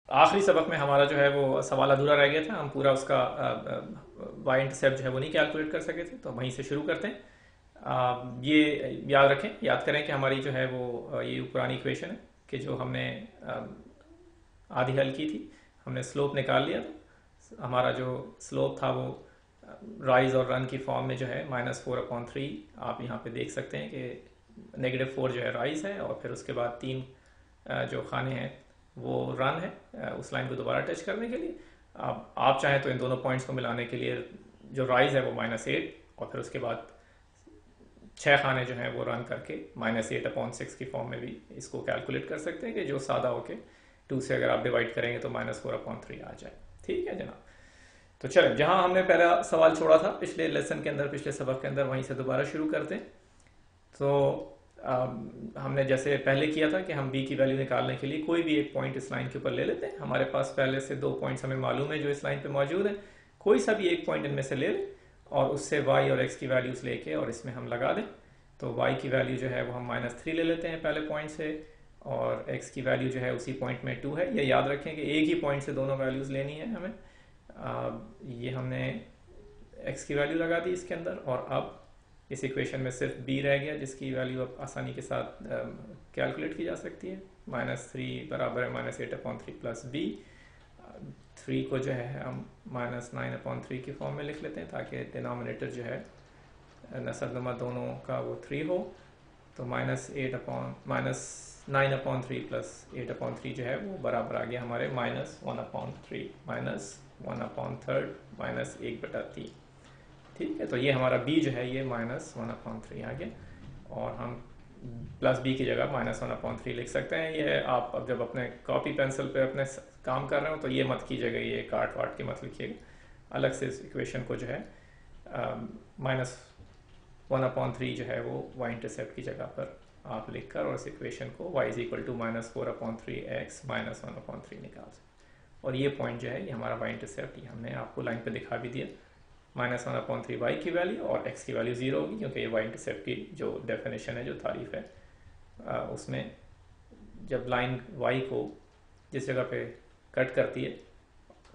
आखिरी सबक में हमारा जो है वो सवाल अधूरा रह गया था, हम पूरा उसका वाई इंटरसेप्ट जो है वो नहीं कैलकुलेट कर सके थे, तो वहीं से शुरू करते हैं। ये याद रखें, याद करें कि हमारी जो है वो ये पुरानी इक्वेशन है कि जो हमने आधी हल की थी, हमने स्लोप निकाल लिया था। हमारा जो स्लोप था वो राइज और रन की फॉर्म में जो है -4/3, आप यहाँ पे देख सकते हैं कि -4 जो है राइज है, और फिर उसके बाद 3 जो खाने हैं वो रन है, उस लाइन को दोबारा टच करने के लिए। अब आप चाहें तो इन दोनों पॉइंट्स को मिलाने के लिए जो राइज है वो -8, और फिर उसके बाद 6 खाने जो हैं वो रन करके -8/6 की फॉर्म में भी इसको कैलकुलेट कर सकते हैं, कि जो सादा होके 2 से अगर आप डिवाइड करेंगे तो -4/3 आ जाए। ठीक है जनाब। तो चलें, जहां हमने पहला सवाल छोड़ा था पिछले लेसन के अंदर, पिछले सबक के अंदर, वहीं से दोबारा शुरू करते हैं। तो हमने जैसे पहले किया था कि हम b की वैल्यू निकालने के लिए कोई भी एक पॉइंट इस लाइन के ऊपर ले लेते हैं। हमारे पास पहले से 2 पॉइंट्स हमें मालूम है जो इस लाइन पे मौजूद है, कोई सा भी एक पॉइंट इनमें से ले लें और उससे y और x की वैल्यूज लेके और इसमें हम लगा दें। तो y की वैल्यू जो है वो हम -3 ले लेते हैं पहले पॉइंट से, और x की वैल्यू जो है उसी पॉइंट में 2 है। ये याद रखें कि एक ही पॉइंट से दोनों वैल्यूज लेनी है हमें। ये हमने x की वैल्यू लगा दी इसके अंदर, और अब इस इक्वेशन में सिर्फ b रह गया, जिसकी वैल्यू अब आसानी के साथ कैलकुलेट की जा सकती है। -3 बराबर है -8/3 प्लस b। 3 को जो है हम -9/3 की फॉर्म में लिख लेते हैं, ताकि डिनोमिनेटर जो है नसबनुमा दोनों का वो 3 हो। तो -9/3 प्लस 8/3 जो है वो बराबर आ गया हमारे -1/3, -1/3 -1/3। ठीक है, तो ये हमारा b जो है ये -1/3 आ गया, और हम प्लस b की जगह -1/3 लिख सकते हैं। ये आप अब जब अपने कॉपी पेंसिल पे अपने काम कर रहे हो तो ये मत कीजिएगा, ये काट वाट के मत लिखिएगा, अलग से इस इक्वेशन को जो है -1/3 जो है वो y इंटरसेप्ट की जगह पर आप लिख कर और इस इक्वेशन को y is equal to -4/3x -1/3 निकाल सकते। और ये पॉइंट जो है ये हमारा y इंटरसेप्ट, ये हमने आपको लाइन पे दिखा भी दिया। -1/3 y की वैल्यू और x की वैल्यू 0 होगी, क्योंकि ये y इंटरसेप्ट की जो डेफिनेशन है, जो तारीफ है, उसमें जब लाइन y को जिस जगह पे कट करती है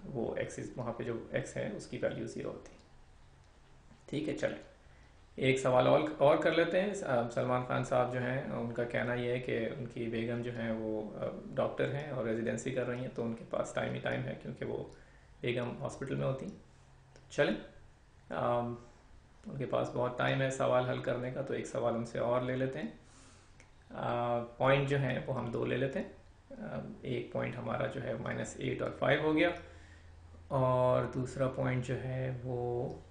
वो x, वहाँ पे जो x है उसकी वैल्यू 0 होती है। ठीक है, चलें एक सवाल और कर लेते हैं। सलमान खान साहब जो हैं उनका कहना ये है कि उनकी बेगम जो हैं वो डॉक्टर हैं और रेजिडेंसी कर रही हैं, तो उनके पास टाइम ही टाइम है, क्योंकि वो बेगम हॉस्पिटल में होती हैं। तो चलें, उनके पास बहुत टाइम है सवाल हल करने का, तो एक सवाल उनसे और ले लेते हैं। पॉइंट जो है वो हम 2 ले लेते हैं। एक पॉइंट हमारा जो है -8 और 5 हो गया, और दूसरा पॉइंट जो है वो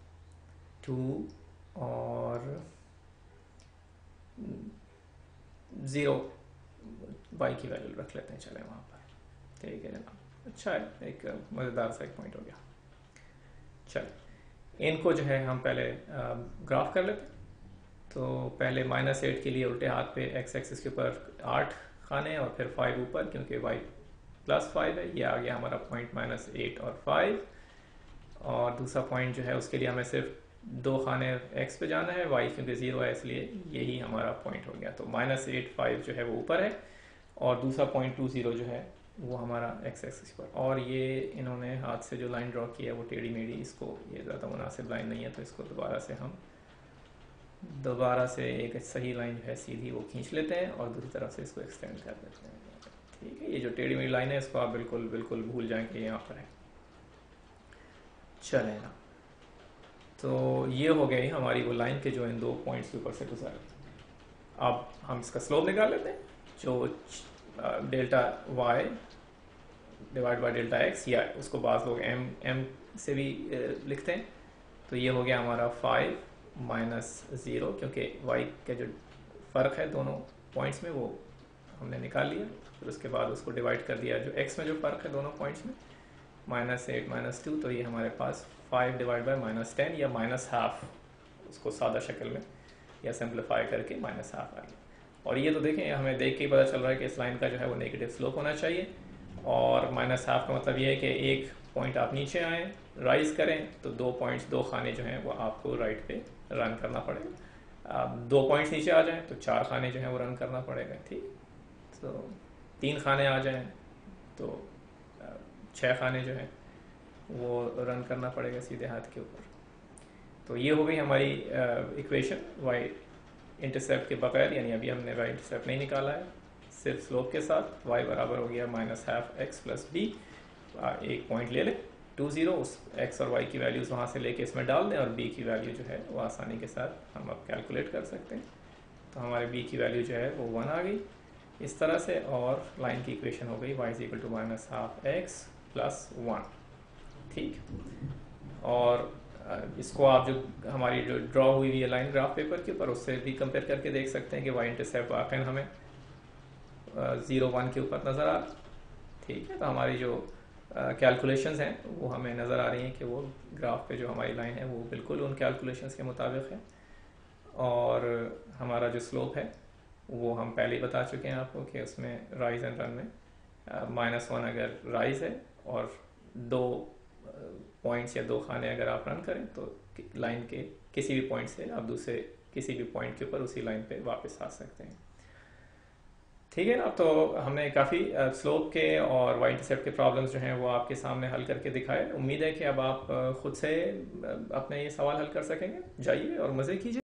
2 और 0 y की वैल्यू रख लेते हैं। चले वहाँ पर, ठीक है जनाब, अच्छा है, एक मज़ेदार सा एक पॉइंट हो गया। चल इनको जो है हम पहले ग्राफ कर लेते हैं। तो पहले -8 के लिए उल्टे हाथ पे x एक्सिस के ऊपर 8 खाने और फिर 5 ऊपर, क्योंकि y +5 है। ये आ गया हमारा पॉइंट -8 और 5। और दूसरा पॉइंट जो है उसके लिए हमें सिर्फ 2 खाने x पे जाना है, y क्योंकि 0 है इसलिए यही हमारा पॉइंट हो गया। तो -8 5 जो है वो ऊपर है, और दूसरा पॉइंट 2 0 जो है वो हमारा x एक्सिस पर। और ये इन्होंने हाथ से जो लाइन ड्रॉ की है वो टेढ़ी मेढ़ी, इसको ये ज़्यादा मुनासिब लाइन नहीं है, तो इसको दोबारा से एक सही लाइन जो है सीधी वो खींच लेते हैं और दूसरी तरफ से इसको एक्सटेंड कर देते हैं। ठीक है, ये जो टेढ़ी मेढ़ी लाइन है इसको आप बिल्कुल बिल्कुल भूल जाएं कि यहाँ पर है। चले ना, तो ये हो गई हमारी वो लाइन के जो इन 2 पॉइंट्स के ऊपर से गुजर। अब हम इसका स्लोप निकाल लेते हैं, जो delta y divide by delta x, या उसको बाद लोग m से भी लिखते हैं। तो ये हो गया हमारा 5 -0, क्योंकि y का जो फ़र्क है दोनों पॉइंट्स में वो हमने निकाल लिया। फिर उसके बाद उसको डिवाइड कर दिया जो x में जो फ़र्क है दोनों पॉइंट्स में, -8 -2। तो ये हमारे पास 5 डिवाइड बाई -10 या -हाफ, उसको सादा शक्ल में या सिंप्लीफाई करके -हाफ आ गया। और ये तो देखें, हमें देख के ही पता चल रहा है कि इस लाइन का जो है वो नेगेटिव स्लोप होना चाहिए। और -हाफ का मतलब ये है कि एक पॉइंट आप नीचे आएँ, राइज करें, तो 2 पॉइंट्स 2 खाने जो हैं वो आपको राइट पे रन करना पड़ेगा। आप 2 पॉइंट्स नीचे आ जाएं तो 4 खाने जो हैं वो रन करना पड़ेगा। ठीक, तो 3 खाने आ जाएं तो 6 खाने जो हैं वो रन करना पड़ेगा सीधे हाथ के ऊपर। तो ये हो गई हमारी इक्वेशन वाई इंटरसेप्ट के बगैर, यानी अभी हमने वाई इंटरसेप्ट नहीं निकाला है, सिर्फ स्लोप के साथ। y बराबर हो गया -12x प्लस बी। एक पॉइंट ले लें 2 0, उस x और y की वैल्यूज़ वहाँ से लेके इसमें डाल दें और b की वैल्यू जो है वो आसानी के साथ हम अब कैलकुलेट कर सकते हैं। तो हमारे b की वैल्यू जो है वो 1 आ गई इस तरह से, और लाइन की इक्वेशन हो गई y = -12x प्लस 1। ठीक, और इसको आप जो हमारी जो ड्रॉ हुई हुई है लाइन ग्राफ पेपर के ऊपर, उससे भी कंपेयर करके देख सकते हैं कि वाई इंटरसेप्ट वाकई हमें 0 1 के ऊपर नज़र आ रहा। ठीक है, तो हमारी जो कैलकुलेशंस हैं वो हमें नज़र आ रही हैं कि वो ग्राफ पे जो हमारी लाइन है वो बिल्कुल उन कैलकुलेशंस के मुताबिक है। और हमारा जो स्लोप है वो हम पहले ही बता चुके हैं आपको कि उसमें राइज एंड रन में -1 अगर राइज है और 2 पॉइंट्स या 2 खाने अगर आप रन करें तो लाइन के किसी भी पॉइंट से आप दूसरे किसी भी पॉइंट के ऊपर उसी लाइन पे वापस आ सकते हैं। ठीक है ना, तो हमने काफ़ी स्लोप के और वाई इंटरसेप्ट के प्रॉब्लम्स जो हैं वो आपके सामने हल करके दिखाए। उम्मीद है कि अब आप खुद से अपने ये सवाल हल कर सकेंगे। जाइए और मज़े कीजिए।